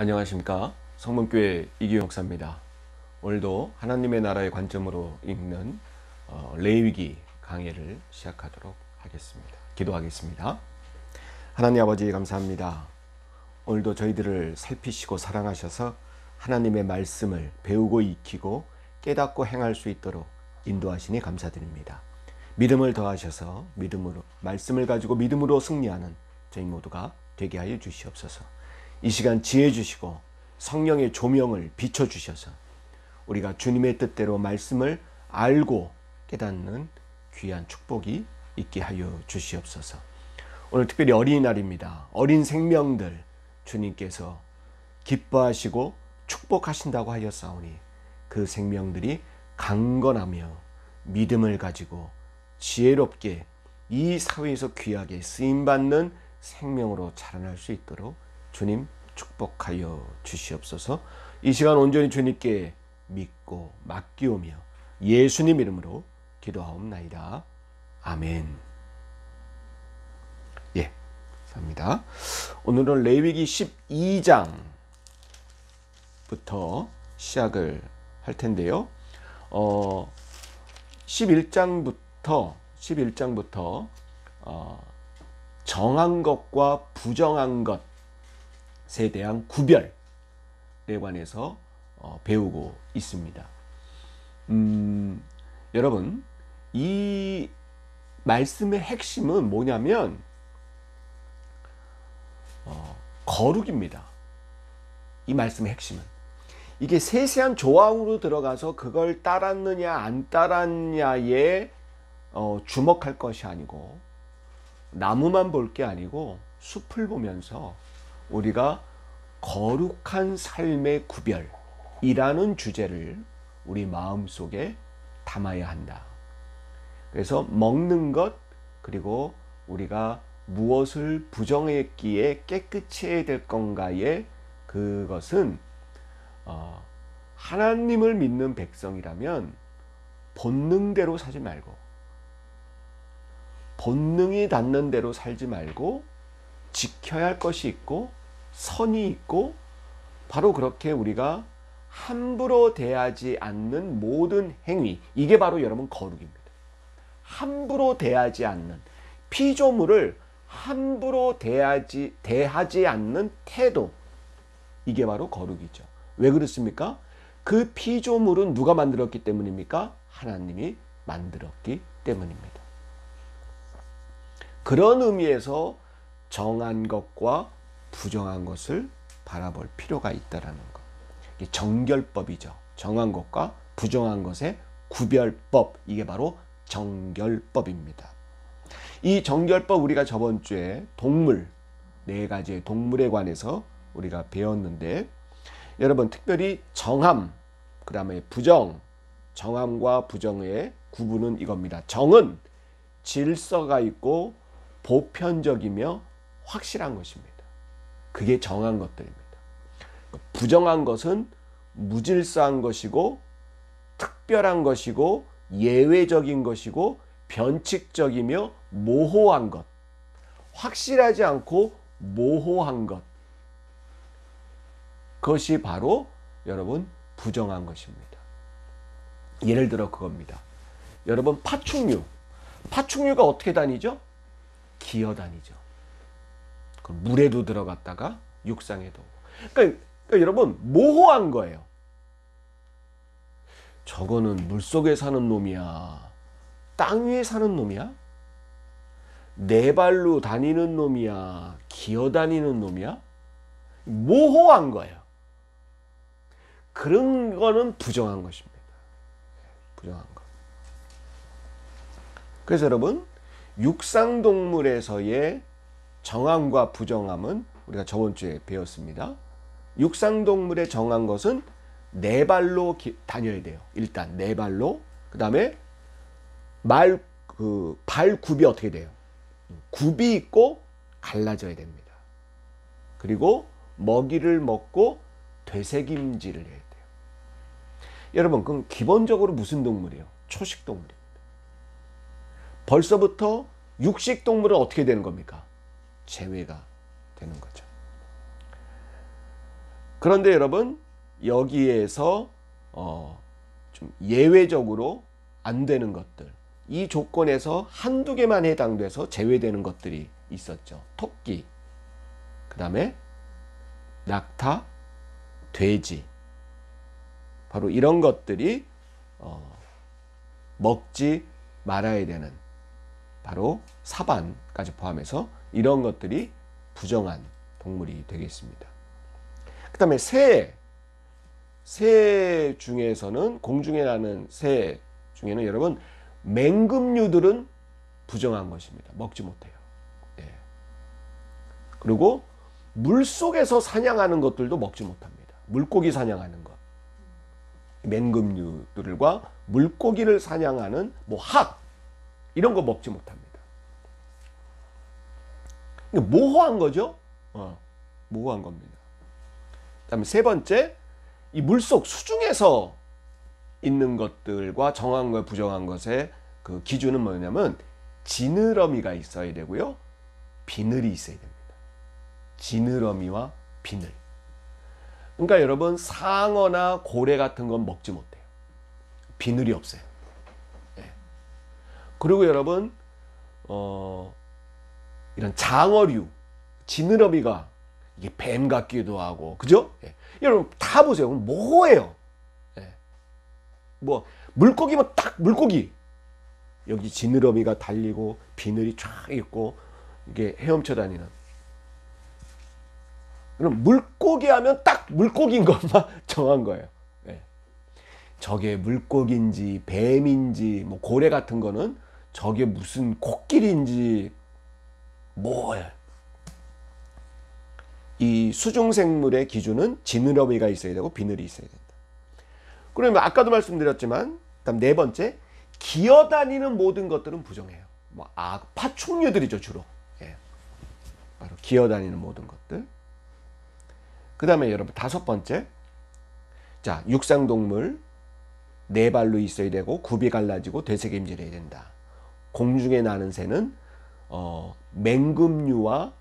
안녕하십니까. 성문교회 이기용 목사입니다. 오늘도 하나님의 나라의 관점으로 읽는 레위기 강해를 시작하도록 하겠습니다. 기도하겠습니다. 하나님 아버지 감사합니다. 오늘도 저희들을 살피시고 사랑하셔서 하나님의 말씀을 배우고 익히고 깨닫고 행할 수 있도록 인도하시니 감사드립니다. 믿음을 더하셔서 믿음으로 말씀을 가지고 믿음으로 승리하는 저희 모두가 되게 하여 주시옵소서. 이 시간 지혜 주시고 성령의 조명을 비춰주셔서 우리가 주님의 뜻대로 말씀을 알고 깨닫는 귀한 축복이 있게 하여 주시옵소서. 오늘 특별히 어린이날입니다. 어린 생명들 주님께서 기뻐하시고 축복하신다고 하였사오니 그 생명들이 강건하며 믿음을 가지고 지혜롭게 이 사회에서 귀하게 쓰임받는 생명으로 자라날 수 있도록 주님 축복하여 주시옵소서. 이 시간 온전히 주님께 믿고 맡기오며 예수님 이름으로 기도하옵나이다. 아멘. 예, 감사합니다. 오늘은 레위기 12장부터 시작을 할 텐데요. 11장부터 정한 것과 부정한 것에 대한 구별에 관해서 배우고 있습니다. 여러분, 이 말씀의 핵심은 뭐냐면 거룩입니다. 이 말씀의 핵심은 이게 세세한 조항으로 들어가서 그걸 따랐느냐 안 따랐냐에 주목할 것이 아니고, 나무만 볼 게 아니고 숲을 보면서 우리가 거룩한 삶의 구별이라는 주제를 우리 마음속에 담아야 한다. 그래서 먹는 것, 그리고 우리가 무엇을 부정했기에 깨끗이 해야 될 건가에, 그것은 하나님을 믿는 백성이라면 본능대로 살지 말고, 본능이 닿는 대로 살지 말고 지켜야 할 것이 있고 선이 있고, 바로 그렇게 우리가 함부로 대하지 않는 모든 행위, 이게 바로 여러분 거룩입니다. 함부로 대하지 않는, 피조물을 함부로 대하지 않는 태도, 이게 바로 거룩이죠. 왜 그렇습니까? 그 피조물은 누가 만들었기 때문입니까? 하나님이 만들었기 때문입니다. 그런 의미에서 정한 것과 부정한 것을 바라볼 필요가 있다는 것. 이게 정결법이죠. 정한 것과 부정한 것의 구별법, 이게 바로 정결법입니다. 이 정결법, 우리가 저번 주에 동물, 4가지의 동물에 관해서 우리가 배웠는데, 여러분 특별히 정함, 그 다음에 부정, 정함과 부정의 구분은 이겁니다. 정은 질서가 있고 보편적이며 확실한 것입니다. 그게 정한 것들입니다. 부정한 것은 무질서한 것이고 특별한 것이고 예외적인 것이고 변칙적이며 모호한 것, 확실하지 않고 모호한 것, 그것이 바로 여러분 부정한 것입니다. 예를 들어 그겁니다. 여러분 파충류가 어떻게 다니죠? 기어 다니죠. 물에도 들어갔다가 육상에도. 그러니까 여러분 모호한 거예요. 저거는 물속에 사는 놈이야, 땅 위에 사는 놈이야, 네 발로 다니는 놈이야, 기어 다니는 놈이야, 모호한 거예요. 그런 거는 부정한 것입니다. 부정한 것. 그래서 여러분, 육상동물에서의 정함과 부정함은 우리가 저번 주에 배웠습니다. 육상동물의 정한 것은 4발로 다녀야 돼요. 일단 4발로. 그 다음에 발 굽이 어떻게 돼요? 굽이 있고 갈라져야 됩니다. 그리고 먹이를 먹고 되새김질을 해야 돼요. 여러분, 그럼 기본적으로 무슨 동물이에요? 초식동물입니다. 벌써부터 육식동물은 어떻게 되는 겁니까? 제외가 되는 거죠. 그런데 여러분 여기에서 좀 예외적으로 안 되는 것들, 이 조건에서 한두 개만 해당돼서 제외되는 것들이 있었죠. 토끼, 그 다음에 낙타, 돼지, 바로 이런 것들이 먹지 말아야 되는, 바로 사반까지 포함해서 이런 것들이 부정한 동물이 되겠습니다. 그 다음에 새 중에서는, 공중에 나는 새 중에는 여러분 맹금류들은 부정한 것입니다. 먹지 못해요. 예. 그리고 물속에서 사냥하는 것들도 먹지 못합니다. 물고기 사냥하는 것, 맹금류들과 물고기를 사냥하는 학 이런 거 먹지 못합니다. 모호한 거죠. 모호한 겁니다. 그다음에 세 번째, 이 물속 수중에서 있는 것들과 정한 것, 부정한 것의 그 기준은 뭐냐면 지느러미가 있어야 되고요, 비늘이 있어야 됩니다. 지느러미와 비늘. 그러니까 여러분 상어나 고래 같은 건 먹지 못해요. 비늘이 없어요. 네. 그리고 여러분 이런 장어류, 지느러미가 이게 뱀 같기도 하고, 그죠? 네. 여러분 다 보세요. 모호해요. 네. 뭐 물고기면 딱 물고기, 여기 지느러미가 달리고 비늘이 쫙 있고 이게 헤엄쳐 다니는, 그럼 물고기 하면 딱 물고기인 것만 정한 거예요. 네. 저게 물고기인지 뱀인지 뭐 고래 같은 거는 저게 무슨 코끼리인지 뭐예요. 이 수중생물의 기준은 지느러미가 있어야 되고 비늘이 있어야 된다. 그러면 아까도 말씀드렸지만, 그다음 네 번째, 기어다니는 모든 것들은 부정해요. 파충류들이죠, 주로. 예. 바로 기어다니는 모든 것들. 그 다음에 여러분 다섯 번째, 자, 육상동물 네 발로 있어야 되고 굽이 갈라지고 되새김질해야 된다. 공중에 나는 새는 맹금류와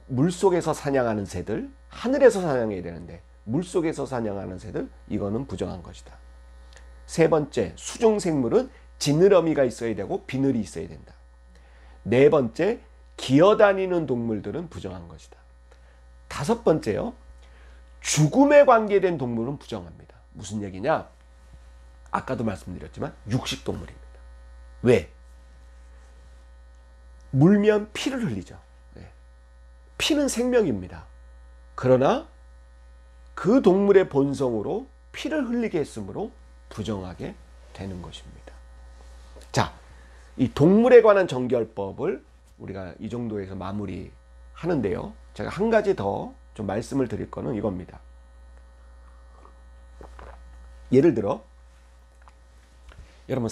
물속에서 사냥하는 새들, 하늘에서 사냥해야 되는데 물속에서 사냥하는 새들, 이거는 부정한 것이다. 세 번째, 수중생물은 지느러미가 있어야 되고 비늘이 있어야 된다. 네 번째, 기어다니는 동물들은 부정한 것이다. 다섯 번째요, 죽음에 관계된 동물은 부정합니다. 무슨 얘기냐? 아까도 말씀드렸지만 육식동물입니다. 왜? 물면 피를 흘리죠. 네. 피는 생명입니다. 그러나 그 동물의 본성으로 피를 흘리게 했으므로 부정하게 되는 것입니다. 자, 이 동물에 관한 정결법을 우리가 이 정도에서 마무리 하는데요. 제가 한 가지 더 좀 말씀을 드릴 거는 이겁니다. 예를 들어 여러분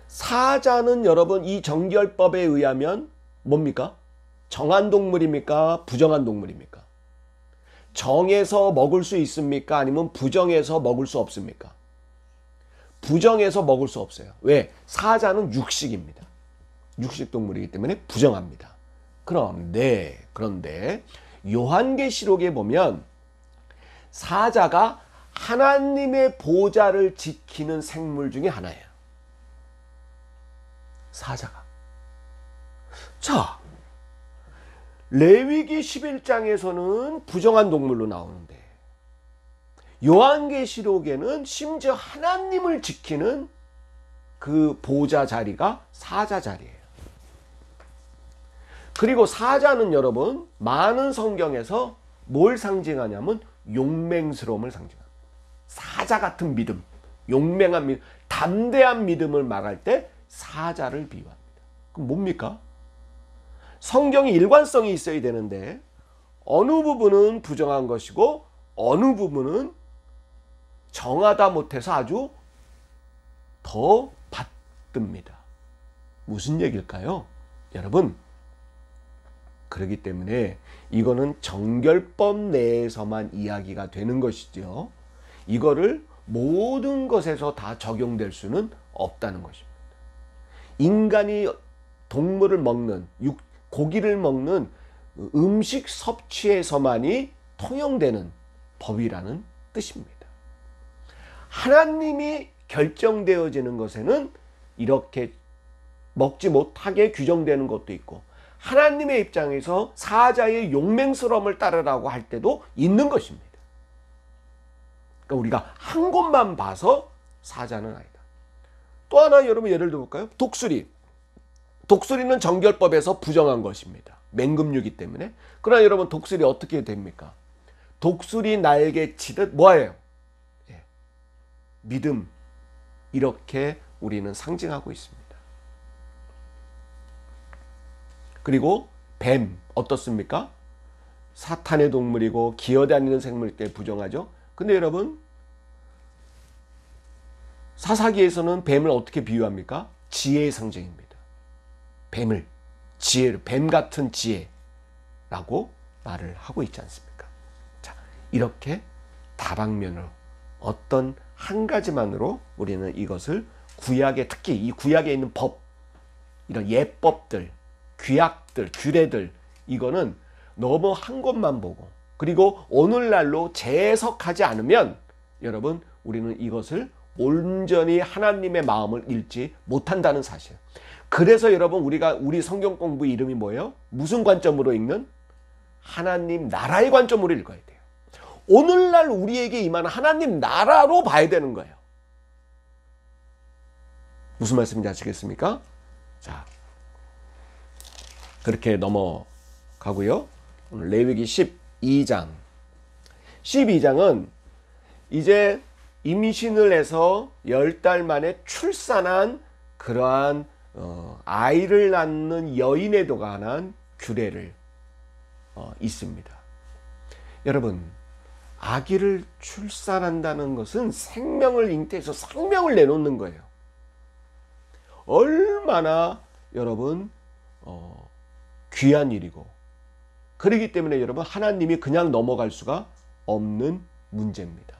사자는 여러분 이 정결법에 의하면 뭡니까? 정한 동물입니까? 부정한 동물입니까? 정해서 먹을 수 있습니까? 아니면 부정해서 먹을 수 없습니까? 부정해서 먹을 수 없어요. 왜? 사자는 육식입니다. 육식동물이기 때문에 부정합니다. 그런데 요한계시록에 보면 사자가 하나님의 보좌를 지키는 생물 중에 하나예요. 사자가. 자, 레위기 11장에서는 부정한 동물로 나오는데 요한계시록에는 심지어 하나님을 지키는 그 보좌 자리가 사자 자리예요. 그리고 사자는 여러분 많은 성경에서 뭘 상징하냐면 용맹스러움을 상징합니다. 사자 같은 믿음, 용맹한 믿음, 담대한 믿음을 말할 때 사자를 비유합니다. 그럼 뭡니까? 성경이 일관성이 있어야 되는데 어느 부분은 부정한 것이고 어느 부분은 정하다 못해서 아주 더 받듭니다. 무슨 얘기일까요? 여러분, 그렇기 때문에 이거는 정결법 내에서만 이야기가 되는 것이죠. 이거를 모든 것에서 다 적용될 수는 없다는 것입니다. 인간이 동물을 먹는, 고기를 먹는 음식 섭취에서만이 통용되는 법이라는 뜻입니다. 하나님이 결정되어지는 것에는 이렇게 먹지 못하게 규정되는 것도 있고, 하나님의 입장에서 사자의 용맹스러움을 따르라고 할 때도 있는 것입니다. 그러니까 우리가 한 곳만 봐서 사자는 아니다. 또 하나 여러분 예를 들어볼까요? 독수리. 독수리는 정결법에서 부정한 것입니다. 맹금류이기 때문에. 그러나 여러분 독수리 어떻게 됩니까? 독수리 날개 치듯 뭐예요? 예. 믿음. 이렇게 우리는 상징하고 있습니다. 그리고 뱀 어떻습니까? 사탄의 동물이고 기어다니는 생물일 때 부정하죠. 근데 여러분 사사기에서는 뱀을 어떻게 비유합니까? 지혜의 상징입니다. 뱀을 지혜로, 뱀 같은 지혜라고 말을 하고 있지 않습니까? 자, 이렇게 다방면으로 어떤 한 가지만으로 우리는 이것을 구약에, 특히 이 구약에 있는 법, 이런 예법들, 규약들, 규례들, 이거는 너무 한 것만 보고 그리고 오늘날로 재해석하지 않으면 여러분 우리는 이것을 온전히 하나님의 마음을 읽지 못한다는 사실. 그래서 여러분 우리 성경 공부 이름이 뭐예요? 무슨 관점으로 읽는? 하나님 나라의 관점으로 읽어야 돼요. 오늘날 우리에게 임하는 하나님 나라로 봐야 되는 거예요. 무슨 말씀인지 아시겠습니까? 자, 그렇게 넘어가고요. 오늘 레위기 12장. 12장은 이제 임신을 해서 10달 만에 출산한 그러한 아이를 낳는 여인에 관한 규례를 있습니다. 여러분, 아기를 출산한다는 것은 생명을 잉태해서 생명을 내놓는 거예요. 얼마나 여러분 귀한 일이고, 그렇기 때문에 여러분 하나님이 그냥 넘어갈 수가 없는 문제입니다.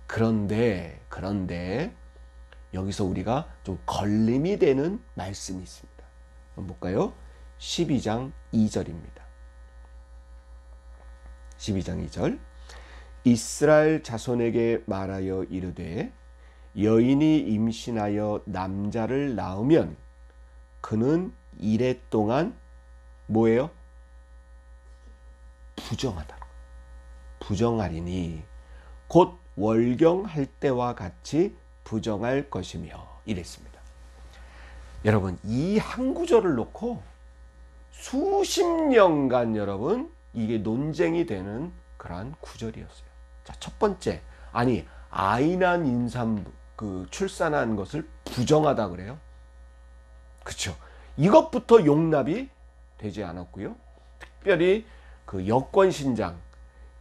그런데 여기서 우리가 좀 걸림이 되는 말씀이 있습니다. 한번 볼까요? 12장 2절입니다. 12장 2절. 이스라엘 자손에게 말하여 이르되 여인이 임신하여 남자를 낳으면 그는 이래 동안 뭐예요? 부정하리니 곧 월경할 때와 같이 부정할 것이며 이랬습니다. 여러분 이 한 구절을 놓고 수십 년간 여러분 이게 논쟁이 되는 그러한 구절이었어요. 자, 첫 번째, 아니 아이 난 임산부 출산한 것을 부정하다 그래요? 그렇죠. 이것부터 용납이 되지 않았고요. 특별히 그 여권 신장,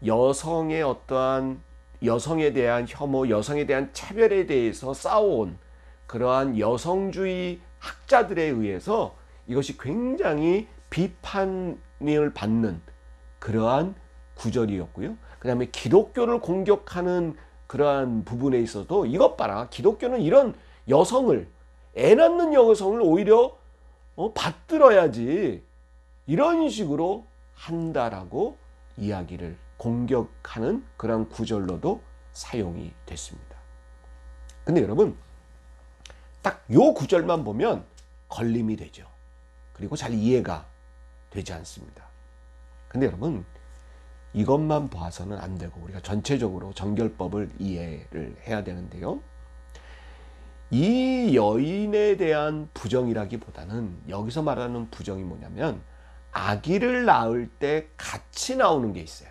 여성의 어떠한 여성에 대한 혐오, 여성에 대한 차별에 대해서 싸워온 그러한 여성주의 학자들에 의해서 이것이 굉장히 비판을 받는 그러한 구절이었고요. 그 다음에 기독교를 공격하는 그러한 부분에 있어도 이것 봐라, 기독교는 이런 여성을, 애 낳는 여성을 오히려 받들어야지 이런 식으로 한다라고 이야기를 공격하는 그런 구절로도 사용이 됐습니다. 근데 여러분 딱 요 구절만 보면 걸림이 되죠. 그리고 잘 이해가 되지 않습니다. 근데 여러분 이것만 봐서는 안 되고 우리가 전체적으로 정결법을 이해를 해야 되는데요. 이 여인에 대한 부정이라기보다는 여기서 말하는 부정이 뭐냐면 아기를 낳을 때 같이 나오는 게 있어요.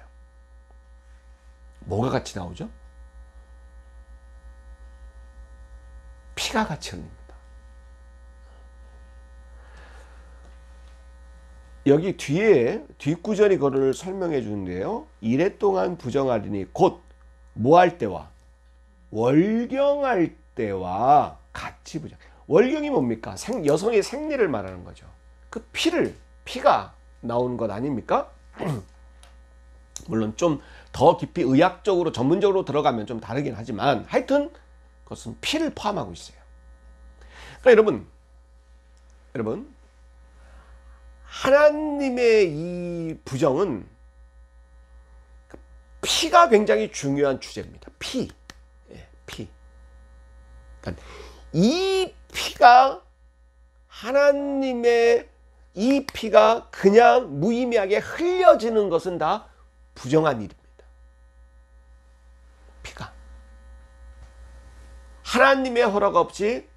뭐가 같이 나오죠? 피가 같이 흘립니다. 여기 뒤에 뒷구절이 그거를 설명해 주는데요. 이래 동안 부정하리니 곧 뭐 할 때와 월경할 때와 같이 부정. 월경이 뭡니까? 여성의 생리를 말하는 거죠. 그 피가 나오는 것 아닙니까? 물론 좀 더 깊이 의학적으로 전문적으로 들어가면 좀 다르긴 하지만 하여튼 그것은 피를 포함하고 있어요. 그러니까 여러분 하나님의 이 부정은 피가 굉장히 중요한 주제입니다. 피. 예, 피. 그러니까 이 피가 하나님의 이 피가 그냥 무의미하게 흘려지는 것은 다 부정한 일입니다. 피가. 하나님의 허락 없이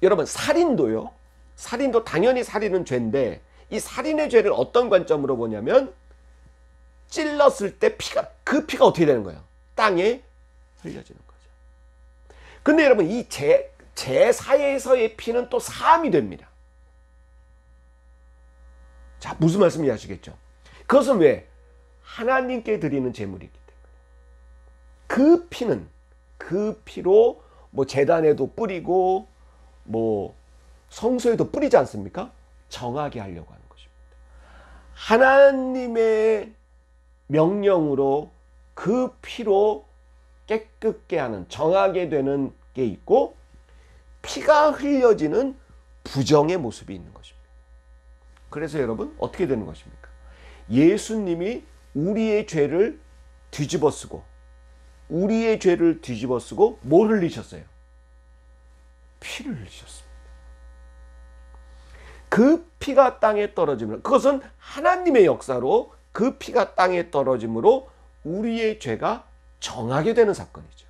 여러분 살인도요. 살인도 당연히 살인은 죄인데 이 살인의 죄를 어떤 관점으로 보냐면 찔렀을 때 그 피가 어떻게 되는 거예요? 땅에 흘려지는 거죠. 근데 여러분 이 제사에서의 피는 또 사함이 됩니다. 자, 무슨 말씀인지 아시겠죠? 그것은 왜? 하나님께 드리는 제물이기 때문에. 그 피로 뭐 제단에도 뿌리고 뭐 성소에도 뿌리지 않습니까? 정하게 하려고 하는 것입니다. 하나님의 명령으로 그 피로 깨끗게 하는, 정하게 되는 게 있고 피가 흘려지는 부정의 모습이 있는 것입니다. 그래서 여러분 어떻게 되는 것입니까? 예수님이 우리의 죄를 뒤집어쓰고 뭘 흘리셨어요? 피를 흘리셨습니다. 그 피가 땅에 떨어지면 그것은 하나님의 역사로 그 피가 땅에 떨어짐으로 우리의 죄가 정하게 되는 사건이죠.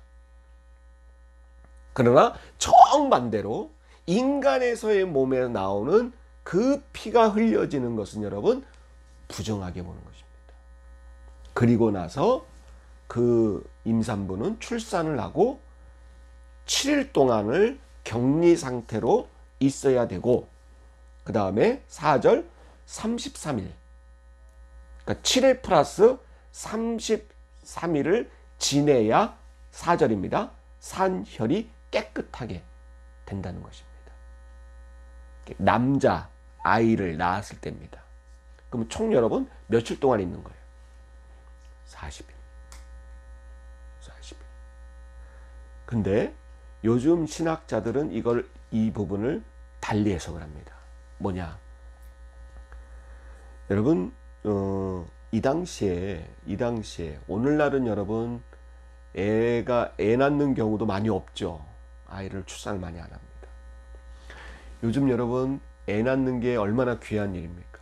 그러나 정반대로 인간에서의 몸에 나오는 그 피가 흘려지는 것은 여러분 부정하게 보는 것입니다. 그리고 나서 그 임산부는 출산을 하고 7일 동안을 격리 상태로 있어야 되고 그 다음에 4절 33일 그러니까 7일 플러스 33일을 지내야 4절입니다. 산혈이 깨끗하게 된다는 것입니다. 남자 아이를 낳았을 때입니다. 그럼 총 여러분 며칠 동안 있는 거예요? 40일. 근데 요즘 신학자들은 이 부분을 달리 해석을 합니다. 뭐냐? 여러분 이 당시에 오늘날은 여러분 애 낳는 경우도 많이 없죠. 아이를 출산을 많이 안 합니다. 요즘 여러분 애 낳는 게 얼마나 귀한 일입니까?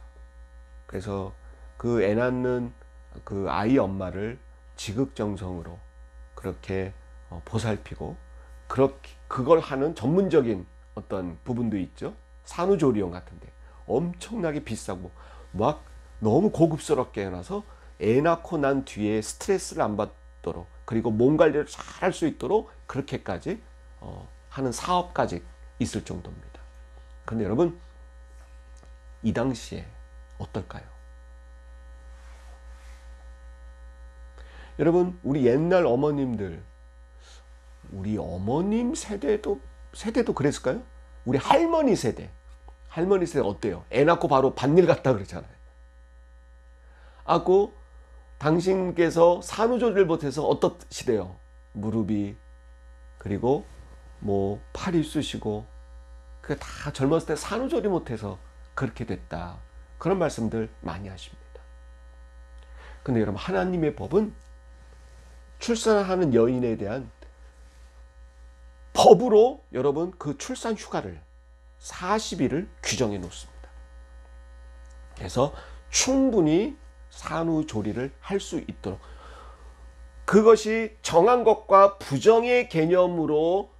그래서 그 애 낳는 그 아이 엄마를 지극정성으로 그렇게 보살피고 그걸 하는 전문적인 어떤 부분도 있죠. 산후조리원 같은데 엄청나게 비싸고 막 너무 고급스럽게 해놔서 애 낳고 난 뒤에 스트레스를 안 받도록 그리고 몸 관리를 잘 할 수 있도록 그렇게까지 하는 사업까지 있을 정도입니다. 그런데 여러분 이 당시에 어떨까요? 여러분 우리 옛날 어머님들 우리 어머님 세대도 그랬을까요? 우리 할머니 세대 어때요? 애 낳고 바로 밭일 갔다 그러잖아요. 아고 당신께서 산후조리를 못해서 어떠시대요? 무릎이 그리고 뭐 팔이 쑤시고 그게 다 젊었을 때 산후조리 못해서 그렇게 됐다. 그런 말씀들 많이 하십니다. 근데 여러분 하나님의 법은 출산하는 여인에 대한 법으로 여러분 그 출산 휴가를 40일을 규정해 놓습니다. 그래서 충분히 산후조리를 할 수 있도록 그것이 정한 것과 부정의 개념으로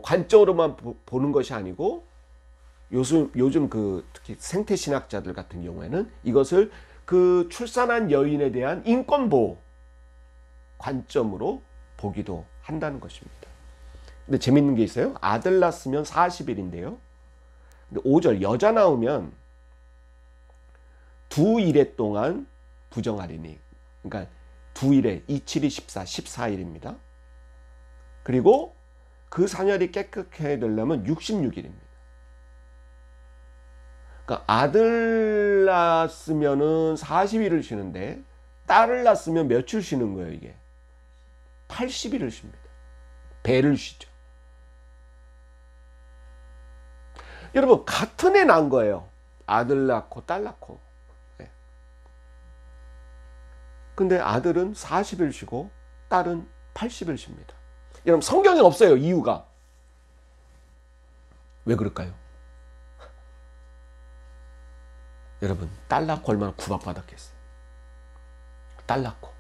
관점으로만 보는 것이 아니고 요즘 그 특히 생태신학자들 같은 경우에는 이것을 그 출산한 여인에 대한 인권보호 관점으로 보기도 한다는 것입니다. 근데 재밌는 게 있어요. 아들 낳았으면 40일인데요. 근데 5절 여자 나오면 두 일해 동안 부정하리니 그러니까 두 일해 27이 14, 14일입니다. 그리고 그 산혈이 깨끗해 되려면 66일입니다. 그러니까 아들 낳았으면은 40일을 쉬는데 딸을 낳았으면 며칠 쉬는 거예요, 이게? 80일을 쉽니다. 배를 쉬죠. 여러분 같은 애 낳은 거예요. 아들 낳고 딸 낳고. 예. 근데 아들은 40일 쉬고 딸은 80일 쉽니다. 여러분 성경에 없어요. 이유가. 왜 그럴까요? 여러분 딸 낳고 얼마나 구박받았겠어요. 딸 낳고.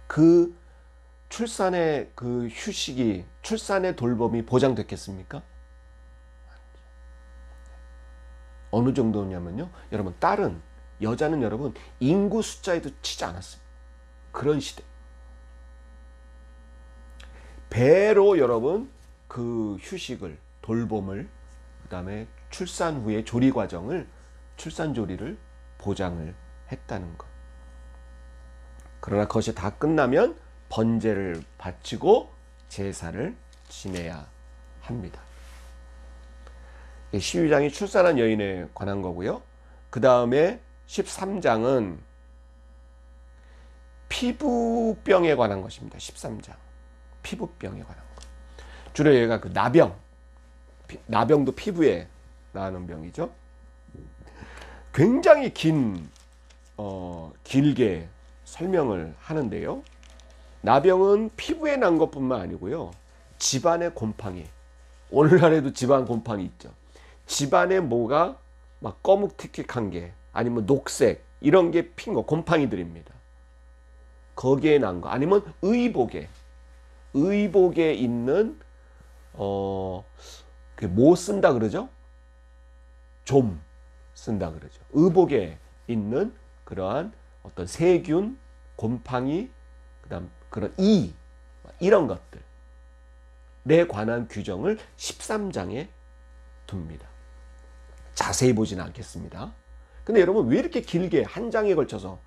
그 출산의 그 휴식이, 출산의 돌봄이 보장됐겠습니까? 어느 정도냐면요. 여러분 딸은, 여자는 여러분 인구 숫자에도 치지 않았습니다. 그런 시대. 배로 여러분 그 휴식을, 돌봄을, 그 다음에 출산 후의 조리 과정을, 출산 조리를 보장을 했다는 것. 그러나 그것이 다 끝나면 번제를 바치고 제사를 지내야 합니다. 12장이 출산한 여인에 관한 거고요. 그 다음에 13장은 피부병에 관한 것입니다. 13장. 피부병에 관한 것. 주로 얘가 그 나병. 나병도 피부에 나는 병이죠. 굉장히 길게 설명을 하는데요. 나병은 피부에 난 것뿐만 아니고요. 집안의 곰팡이. 오늘날에도 집안 곰팡이 있죠. 집안에 뭐가 막 꺼묵틱틱한 게, 아니면 녹색 이런 게 핀 거, 곰팡이들입니다. 거기에 난 거, 아니면 의복에 있는 뭐 쓴다 그러죠? 좀 쓴다 그러죠. 의복에 있는 그러한 어떤 세균, 곰팡이, 그다음 그런 이런 것들에 관한 규정을 13장에 둡니다. 자세히 보지는 않겠습니다. 근데 여러분 왜 이렇게 길게 한 장에 걸쳐서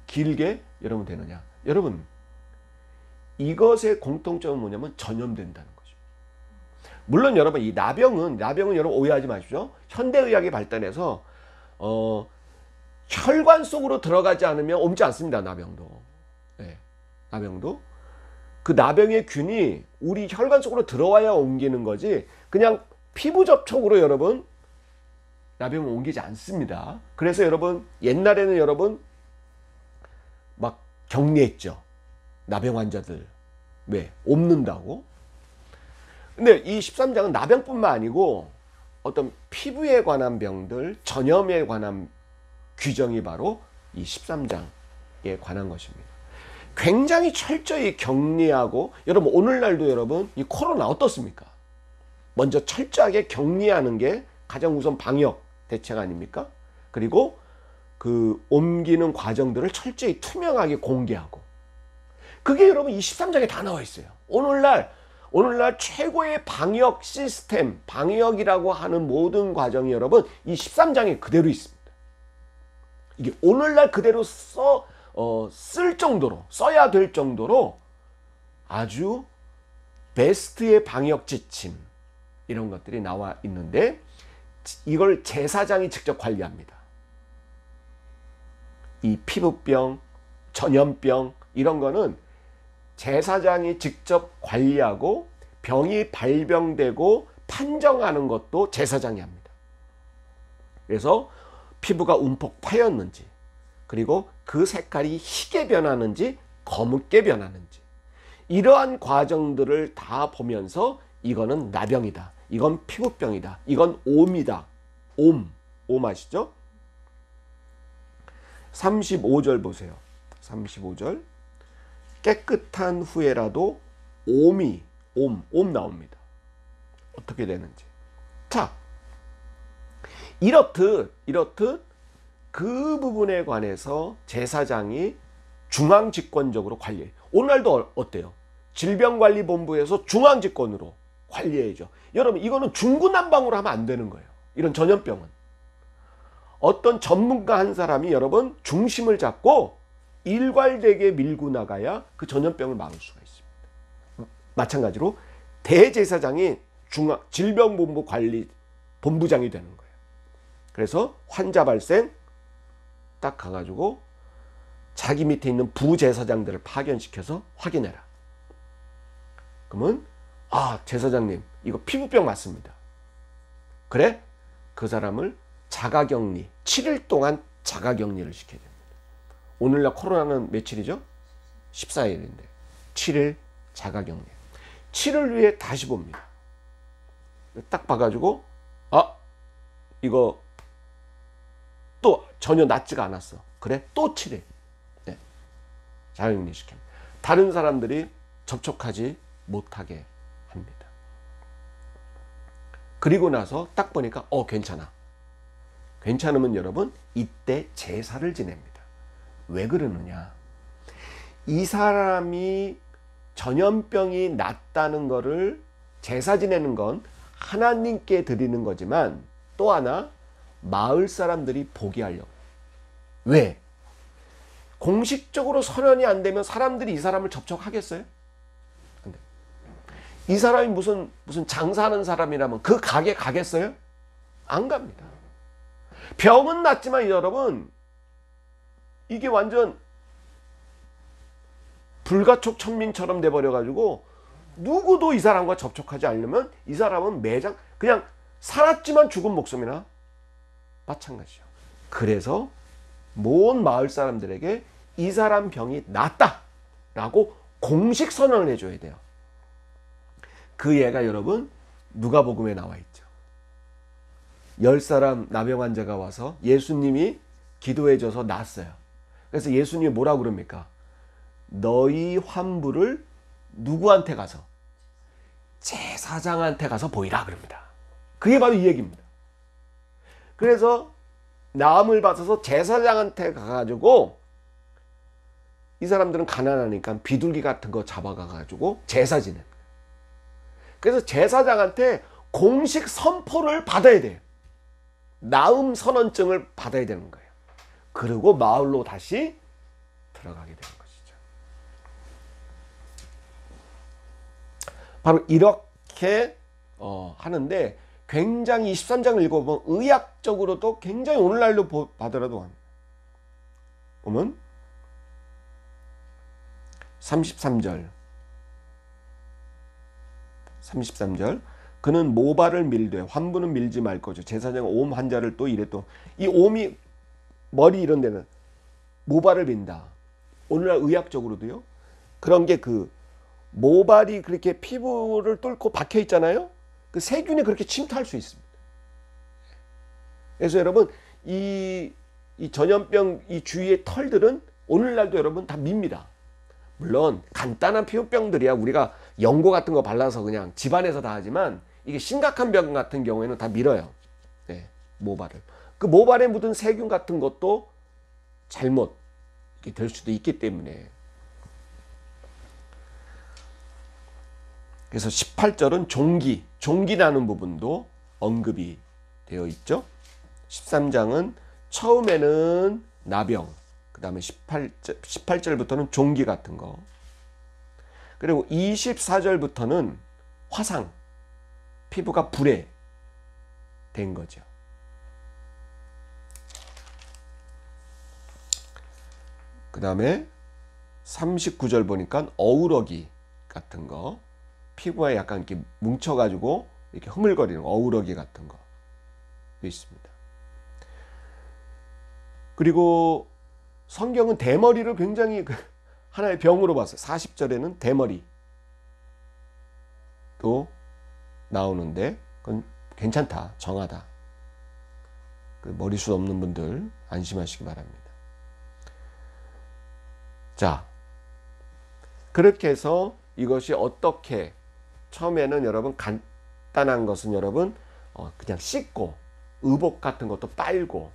길게 여러분 되느냐? 여러분 이것의 공통점은 뭐냐면 전염된다는 거죠. 물론 여러분 이 나병은 여러분 오해하지 마십시오. 현대의학이 발달해서 혈관 속으로 들어가지 않으면 옮지 않습니다. 나병도. 네, 나병도. 그 나병의 균이 우리 혈관 속으로 들어와야 옮기는 거지, 그냥 피부 접촉으로 여러분 나병은 옮기지 않습니다. 그래서 여러분 옛날에는 여러분 막 격리했죠. 나병 환자들. 왜? 옮는다고. 근데 이 13장은 나병뿐만 아니고 어떤 피부에 관한 병들, 전염에 관한 규정이 바로 이 13장에 관한 것입니다. 굉장히 철저히 격리하고, 여러분 오늘날도 여러분 이 코로나 어떻습니까? 먼저 철저하게 격리하는 게 가장 우선 방역 대책 아닙니까? 그리고 그 옮기는 과정들을 철저히 투명하게 공개하고, 그게 여러분 이 13장에 다 나와 있어요. 오늘날 최고의 방역 시스템, 방역이라고 하는 모든 과정이 여러분 이 13장에 그대로 있습니다. 이게 오늘날 그대로 쓸 정도로, 써야 될 정도로 아주 베스트의 방역 지침, 이런 것들이 나와 있는데, 이걸 제사장이 직접 관리합니다. 이 피부병, 전염병 이런 거는 제사장이 직접 관리하고, 병이 발병되고 판정하는 것도 제사장이 합니다. 그래서 피부가 움푹 파였는지, 그리고 그 색깔이 희게 변하는지 거묻게 변하는지, 이러한 과정들을 다 보면서 이거는 나병이다, 이건 피부병이다, 이건 옴이다. 옴 아시죠? 35절 보세요. 35절. 깨끗한 후에라도 옴 나옵니다. 어떻게 되는지. 자, 이렇듯 그 부분에 관해서 제사장이 중앙집권적으로 관리해요. 오늘날도 어때요? 질병관리본부에서 중앙집권으로 관리해야죠. 여러분 이거는 중구난방으로 하면 안 되는 거예요. 이런 전염병은 어떤 전문가 한 사람이 여러분 중심을 잡고 일괄되게 밀고 나가야 그 전염병을 막을 수가 있습니다. 마찬가지로 대제사장이 질병본부 본부장이 되는 거예요. 그래서 환자 발생 딱 가가지고 자기 밑에 있는 부제사장들을 파견시켜서 확인해라. 그러면 제사장님 이거 피부병 맞습니다. 그래? 그 사람을 자가격리, 7일 동안 자가격리를 시켜야 됩니다. 오늘날 코로나는 며칠이죠? 14일인데 7일 자가격리. 7일 후에 다시 봅니다. 딱 봐가지고 이거 또 전혀 낫지가 않았어. 그래? 또 7일. 네. 자가격리 시킵니다. 다른 사람들이 접촉하지 못하게 합니다. 그리고 나서 딱 보니까 괜찮아. 괜찮으면 여러분 이때 제사를 지냅니다. 왜 그러느냐? 이 사람이 전염병이 낫다는 거를 제사 지내는 건 하나님께 드리는 거지만 또 하나 마을 사람들이 보게 하려고. 왜? 공식적으로 선언이 안 되면 사람들이 이 사람을 접촉하겠어요? 안 돼. 이 사람이 무슨 장사하는 사람이라면 그 가게 가겠어요? 안 갑니다. 병은 낫지만 여러분 이게 완전 불가촉천민처럼 돼버려가지고 누구도 이 사람과 접촉하지 않으면 이 사람은 매장 그냥 살았지만 죽은 목숨이나 마찬가지죠. 그래서 모든 마을 사람들에게 이 사람 병이 낫다라고 공식 선언을 해줘야 돼요. 그 예가 여러분 누가복음에 나와 있죠. 10사람 나병 환자가 와서 예수님이 기도해줘서 낫어요. 그래서 예수님이 뭐라고 그럽니까? 너희 환부를 누구한테 가서? 제사장한테 가서 보이라 그럽니다. 그게 바로 이 얘기입니다. 그래서 나음을 받아서 제사장한테 가가지고 이 사람들은 가난하니까 비둘기 같은 거 잡아가가지고 제사 지냅니다. 그래서 제사장한테 공식 선포를 받아야 돼요. 나음 선언증을 받아야 되는 거예요. 그리고 마을로 다시 들어가게 되는 것이죠. 바로 이렇게 하는데 굉장히 23장을 읽어보면 의학적으로도 굉장히 오늘날로 봐더라도 보면 33절 그는 모발을 밀되 환부는 밀지 말 거죠. 제사장 옴 환자를 또 이래 또 이 옴이 머리 이런 데는 모발을 민다. 오늘날 의학적으로도요. 그런 게 그 모발이 그렇게 피부를 뚫고 박혀 있잖아요. 그 세균이 그렇게 침투할 수 있습니다. 그래서 여러분 이 전염병 이 주위의 털들은 오늘날도 여러분 다 밉니다. 물론 간단한 피부병들이야 우리가 연고 같은 거 발라서 그냥 집안에서 다 하지만 이게 심각한 병 같은 경우에는 다 밀어요. 네, 모발을. 그 모발에 묻은 세균 같은 것도 잘못 될 수도 있기 때문에. 그래서 18절은 종기 나는 부분도 언급이 되어 있죠. 13장은 처음에는 나병, 그 다음에 18절부터는 종기 같은 거, 그리고 24절부터는 화상, 피부가 불에 된 거죠. 그 다음에 39절 보니까 어우러기 같은 거, 피부에 약간 이렇게 뭉쳐가지고 이렇게 흐물거리는 어우러기 같은 거 있습니다. 그리고 성경은 대머리를 굉장히 하나의 병으로 봤어요. 40절에는 대머리 또 나오는데 그건 괜찮다, 정하다. 그 머리숱 없는 분들 안심하시기 바랍니다. 자, 그렇게 해서 이것이 어떻게 처음에는 여러분 간단한 것은 여러분 그냥 씻고 의복 같은 것도 빨고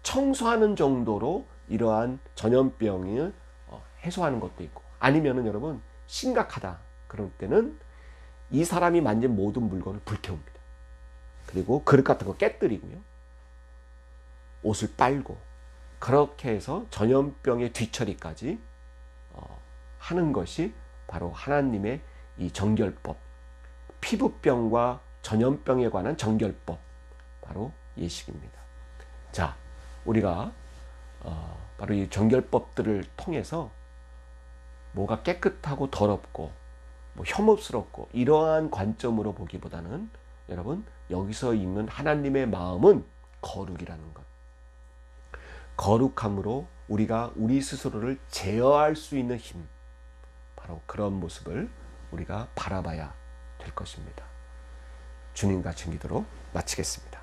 청소하는 정도로 이러한 전염병을 해소하는 것도 있고, 아니면은 여러분 심각하다 그럴 때는 이 사람이 만진 모든 물건을 불태웁니다. 그리고 그릇 같은 거 깨뜨리고요, 옷을 빨고 그렇게 해서 전염병의 뒤처리까지 하는 것이 바로 하나님의 이 정결법, 피부병과 전염병에 관한 정결법, 바로 예식입니다. 자, 우리가 바로 이 정결법들을 통해서 뭐가 깨끗하고 더럽고 뭐 혐오스럽고 이러한 관점으로 보기보다는 여러분, 여기서 읽는 하나님의 마음은 거룩이라는 것. 거룩함으로 우리가 우리 스스로를 제어할 수 있는 힘, 바로 그런 모습을 우리가 바라봐야 될 것입니다. 주님과 증기도록 마치겠습니다.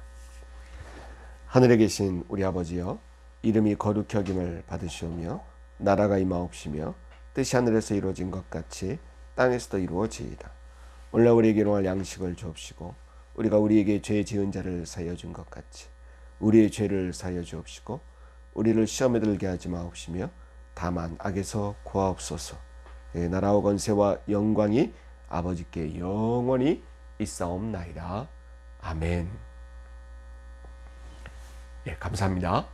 하늘에 계신 우리 아버지여, 이름이 거룩히 여김을 받으시오며 나라가 임하옵시며 뜻이 하늘에서 이루어진 것 같이 땅에서도 이루어지이다. 오늘 우리에게 일용할 양식을 주옵시고 우리가 우리에게 죄 지은 자를 사하여 준 것 같이 우리의 죄를 사하여 주옵시고 우리를 시험에 들게 하지 마옵시며 다만 악에서 구하옵소서. 나라와 권세와 영광이 아버지께 영원히 있사옵나이다. 아멘. 감사합니다.